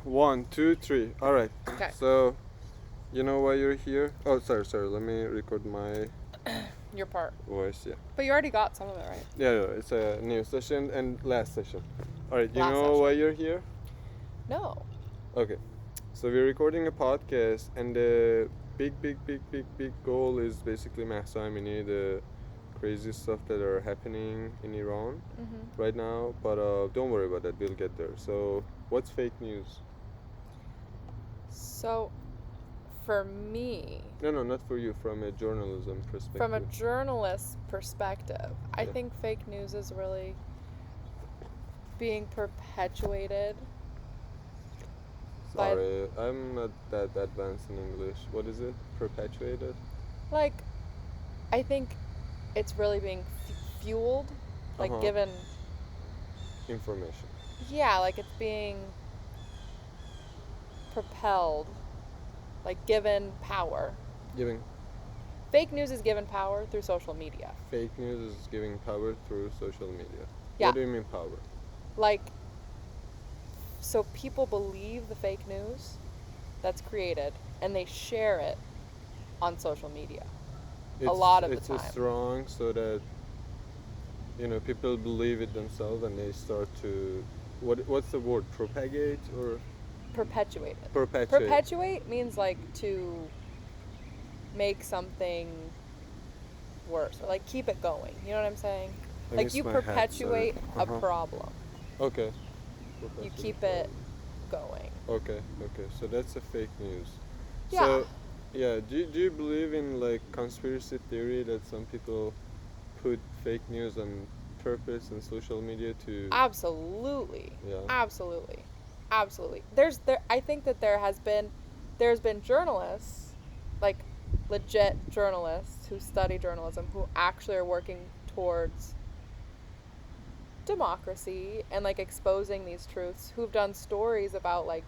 1, 2, 3. All right. Okay. So, you know why you're here? Oh, sorry. Let me record my Your part. voice. Yeah. But you already got some of it, right? Yeah. It's a new session and last session. All right. You Last know session. why you're here? No. Okay. So we're recording a podcast, and the big goal is basically Mahsamini, the crazy stuff that are happening in Iran Mm-hmm. right now. But don't worry about that. We'll get there. So, what's fake news? So, for me, No, not for you. From a journalism perspective. from a journalist perspective, I Yeah. think fake news is really being perpetuated. by- Sorry, I'm not that advanced in English. What is it? Perpetuated? Like, I think it's really being fueled, like Uh-huh. given, Information. yeah, like it's being propelled, like given power. Giving Fake news is given power through social media. fake news is giving power through social media. Yeah. What do you mean power? Like, so people believe the fake news that's created and they share it on social media. A lot of the time. It's wrong so that people believe it themselves and they start to what's the word? Propagate or Perpetuate it. perpetuate? Perpetuate means like to make something worse, or like keep it going. You know what I'm saying? I Like miss you my hat, perpetuate sorry. a problem. Okay. You keep it going. Okay. So that's a fake news. Yeah. So, yeah, do you believe in like conspiracy theory that some people put fake news on purpose in social media to Absolutely. Yeah. Absolutely. I think that there's been journalists, like legit journalists who study journalism who actually are working towards democracy and like exposing these truths, who've done stories about like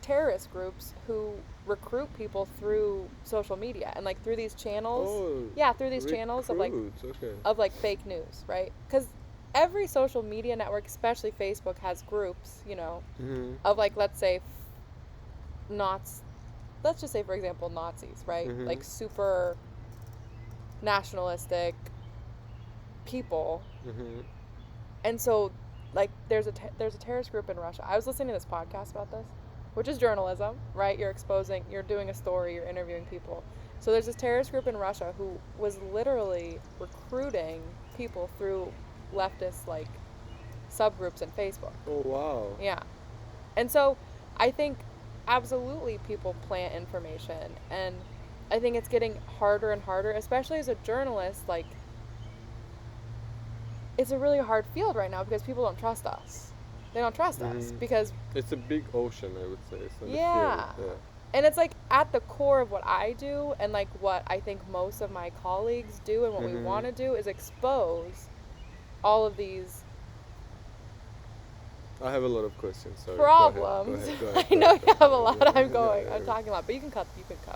terrorist groups who recruit people through social media and like through these channels. Oh, Yeah, through these channels of like okay. fake news, right? Because every social media network, especially Facebook, has groups, Mm-hmm. of like, let's say, let's just say, for example, Nazis, right? Mhm. Like super nationalistic people. Mm-hmm. And so, like, there's a terrorist group in Russia. I was listening to this podcast about this, which is journalism, right? You're doing a story, you're interviewing people. So there's this terrorist group in Russia who was literally recruiting people through leftist, like, subgroups in Facebook. Oh wow. Yeah. And so I think absolutely people plant information, and I think it's getting harder and harder, especially as a journalist. Like, it's a really hard field right now because people don't trust us. They don't trust us because It's a big ocean, I would say. It's not Yeah. a field. Yeah. And it's like at the core of what I do and like what I think most of my colleagues do and what we want to do is expose all of these I have a lot of questions. Sorry. problems. Go ahead. I know you have a Yeah, lot. yeah, I'm going. yeah, I'm talking a lot, but you can cut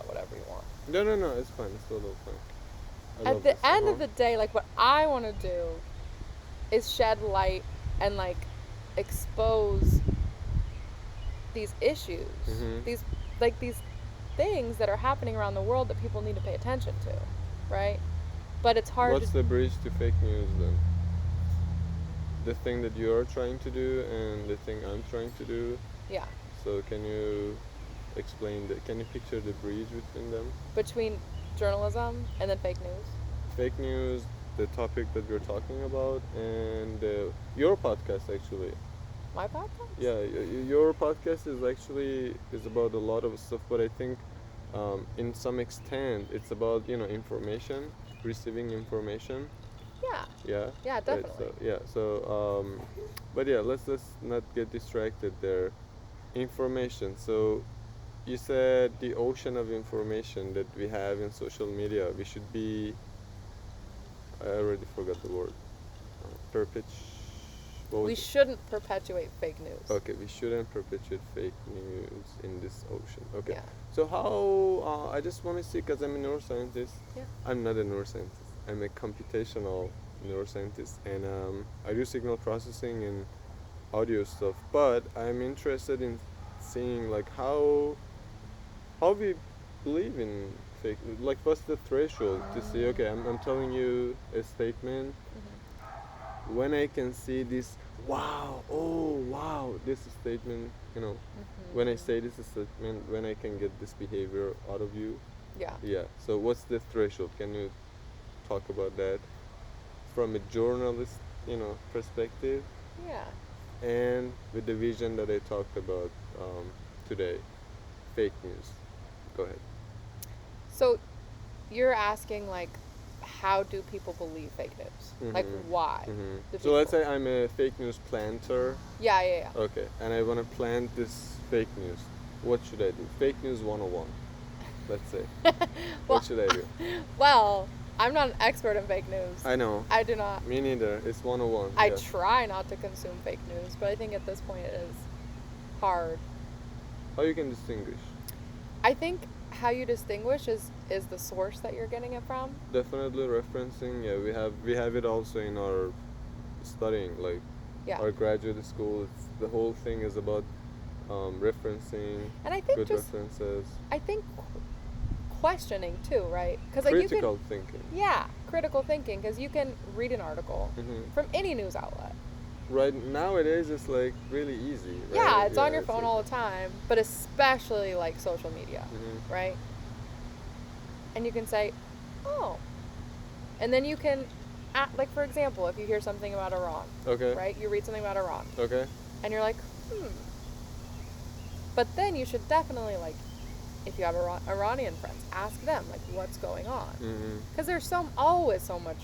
whatever you want. No. It's fine. It's totally fine. At the end of the day, like what I want to do is shed light and like expose these issues, these things that are happening around the world that people need to pay attention to, right? But it's hard. What's the bridge to fake news then? The thing that you're trying to do and the thing I'm trying to do. Yeah. So can you explain that? Can you picture the bridge between them? Between journalism and then fake news. Fake news, the topic that we're talking about, and your podcast actually. My podcast? Yeah, your podcast is about a lot of stuff, but I think in some extent it's about information, receiving information. Yeah. Yeah. Yeah, definitely. But yeah, let's not get distracted there. Information. So you said the ocean of information that we have in social media. We should be. I already forgot the word. We shouldn't perpetuate fake news. Okay, we shouldn't perpetuate fake news in this ocean. Okay. Yeah. So how? I just want to see, because I'm a neuroscientist. Yeah. I'm not a neuroscientist. I'm a computational neuroscientist, and I do signal processing and audio stuff. But I'm interested in seeing like how we believe in fake, like what's the threshold to see, okay, I'm telling you a statement when I can see this, wow, oh wow, this statement, when I say this statement, when I can get this behavior out of you. Yeah. Yeah, so what's the threshold? Can you talk about that from a journalist, perspective, Yeah. and with the vision that I talked about today, fake news? Go ahead. So you're asking like, how do people believe fake news? Like, why? Do So let's people- say I'm a fake news planter. Yeah, yeah, yeah. Okay, and I want to plant this fake news. What should I do? Fake news 101. Let's say. Well, What should I do? Well, I'm not an expert in fake news. I know. I do not. Me neither. It's 101. I yeah. try not to consume fake news, but I think at this point it is hard. How you can distinguish? I think how you distinguish is the source that you're getting it from. Definitely referencing. Yeah, we have it also in our studying, like Yeah. our graduate school. The whole thing is about referencing, And I think good just references, I think questioning too, right? Because like critical thinking. yeah, critical thinking, because you can read an article Mhm. from any news outlet. Right nowadays, it's like really easy. Right? Yeah, it's on your it's phone like- all the time, but especially like social media, Mhm. right? And you can say, oh, and then you can, like for example, if you hear something about Iran, Okay. right? You read something about Iran, Okay. and you're like, But then you should definitely like, if you have Iranian friends, ask them like what's going on, because there's always so much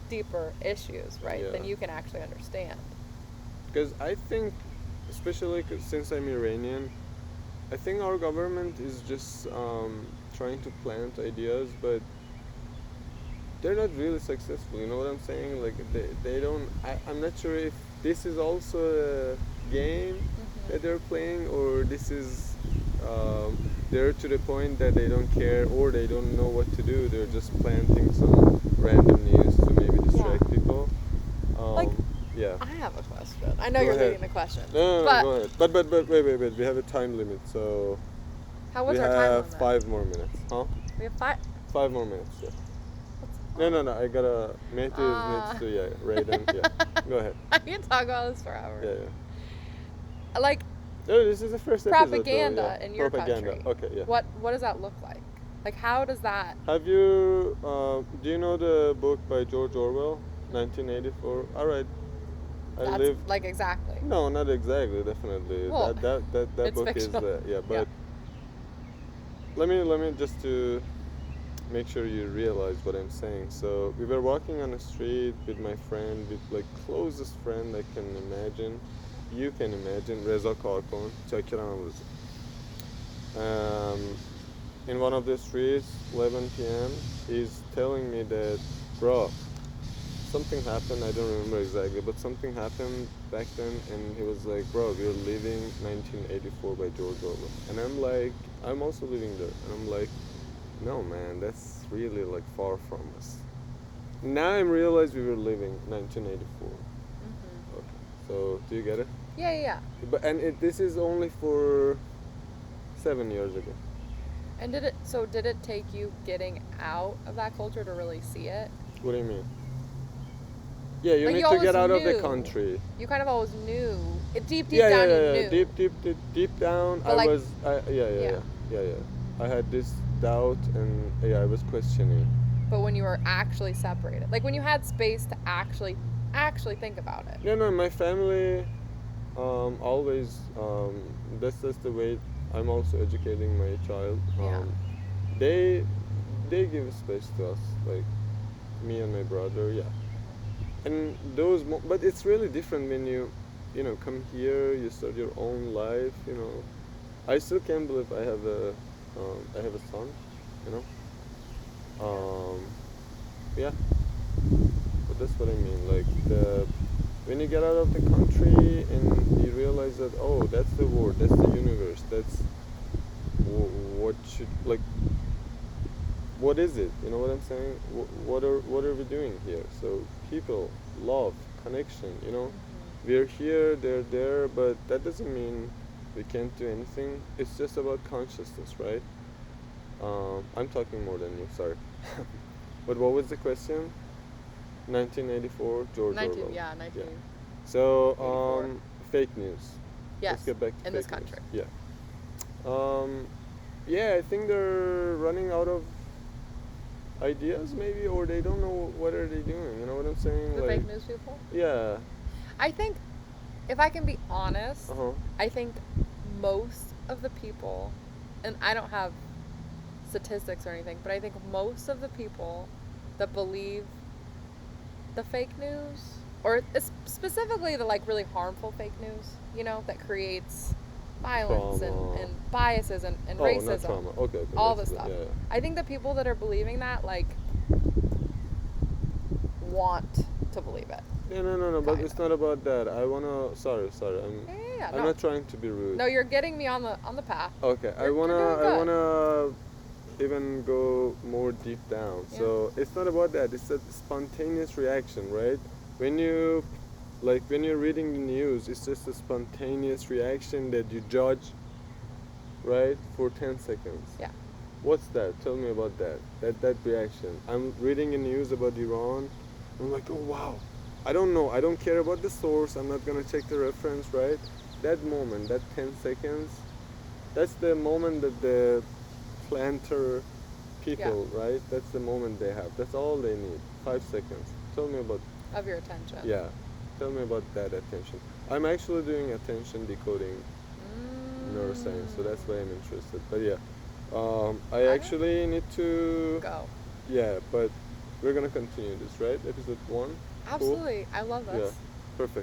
deeper issues, right? Than Yeah. you can actually understand. Because I think, especially since I'm Iranian, I think our government is just trying to plant ideas, but they're not really successful. You know what I'm saying? Like they don't. I'm not sure if this is also a game that they're playing, or this is they're to the point that they don't care or they don't know what to do. They're just planting some random news to maybe distract people. Like, yeah. I have a question. I know Go you're ahead. leading the question. No, but go ahead. But wait. We have a time limit, so what's we our time have limit? 5 more minutes. Huh? We have 5. 5 more minutes. Yeah. No. I gotta. Matthew needs to. Raiden. Yeah. Go ahead. I can talk about this for hours. Yeah. Like No, this is the first episode. propaganda though, yeah. in your Propaganda. country. Okay. Yeah. What does that look like? Like how does that? Have you? Do you know the book by George Orwell, 1984? All right. I That's live. like exactly. No, not exactly. Definitely. Well, that it's book fictional. is yeah. But let me just to make sure you realize what I'm saying. So we were walking on the street with my friend, with like closest friend I can imagine. You can imagine Reza Karkon, Chakiran was. In one of the streets, 11 p.m. He's telling me that, bro, something happened. I don't remember exactly, but something happened back then, and he was like, bro, we're living 1984 by George Orwell, and I'm like, I'm also living there, and I'm like, no, man, that's really like far from us. Now I realize we were living 1984. Okay, so do you get it? Yeah. But this is only for 7 years ago. And did it take you getting out of that culture to really see it? What do you mean? Yeah, you Like, need you to get always out of the knew. country. You kind of always knew. Deep Yeah, down yeah. you knew. Deep down, But like- yeah. I had this doubt, and I was questioning. But when you were actually separated, like when you had space to actually think about it. No, my family, always, that's the way I'm also educating my child. Yeah. They give space to us, like me and my brother, yeah. And but it's really different when you come here, you start your own life, I still can't believe I have a son, yeah. But that's what I mean, like when you get out of the country and you realize that, oh, that's the world, that's the universe, that's what is it? You know what I'm saying? What are we doing here? So people, love, connection. We're here, they're there, but that doesn't mean We can't do anything. It's just about consciousness, right? I'm talking more than you, sorry. But what was the question? 1984, George 19, Orwell. yeah, 19. Yeah. So, 84. fake news. Yes. Let's get back to in fake this country. news. Yeah. Yeah, I think they're running out of ideas, maybe, or they don't know what are they doing. You know what I'm saying? The like, fake news people. yeah. I think, if I can be honest, Uh huh. I think most of the people, and I don't have statistics or anything, but I think most of the people that believe the fake news, or specifically the like really harmful fake news, you know, that creates violence Trauma. and biases and Oh, racism, not trauma. Okay. all the racism, stuff. Yeah, yeah. I think the people that are believing that like want to believe it. Yeah, no, but Kind it's of. not about that. I wanna. Sorry. Yeah, I'm no. not trying to be rude. No, you're getting me on the path. Okay, You're doing I good. wanna even go more deep down. Yeah. So it's not about that. It's a spontaneous reaction, right? When you, like, when you're reading the news, it's just a spontaneous reaction that you judge, right, for 10 seconds. Yeah. What's that? Tell me about that. That reaction. I'm reading the news about Iran. I'm like, oh wow. I don't know. I don't care about the source. I'm not gonna check the reference, right? That moment, that 10 seconds, that's the moment that the planter people, right? That's the moment they have. That's all they need. 5 seconds. Tell me about, Of your attention. yeah. Tell me about that attention. I'm actually doing attention decoding neuroscience, so that's why I'm interested. But yeah, I actually need to Go. Yeah, but we're gonna continue this, right? Episode 1. Cool? Absolutely. I love this. Yeah, perfect.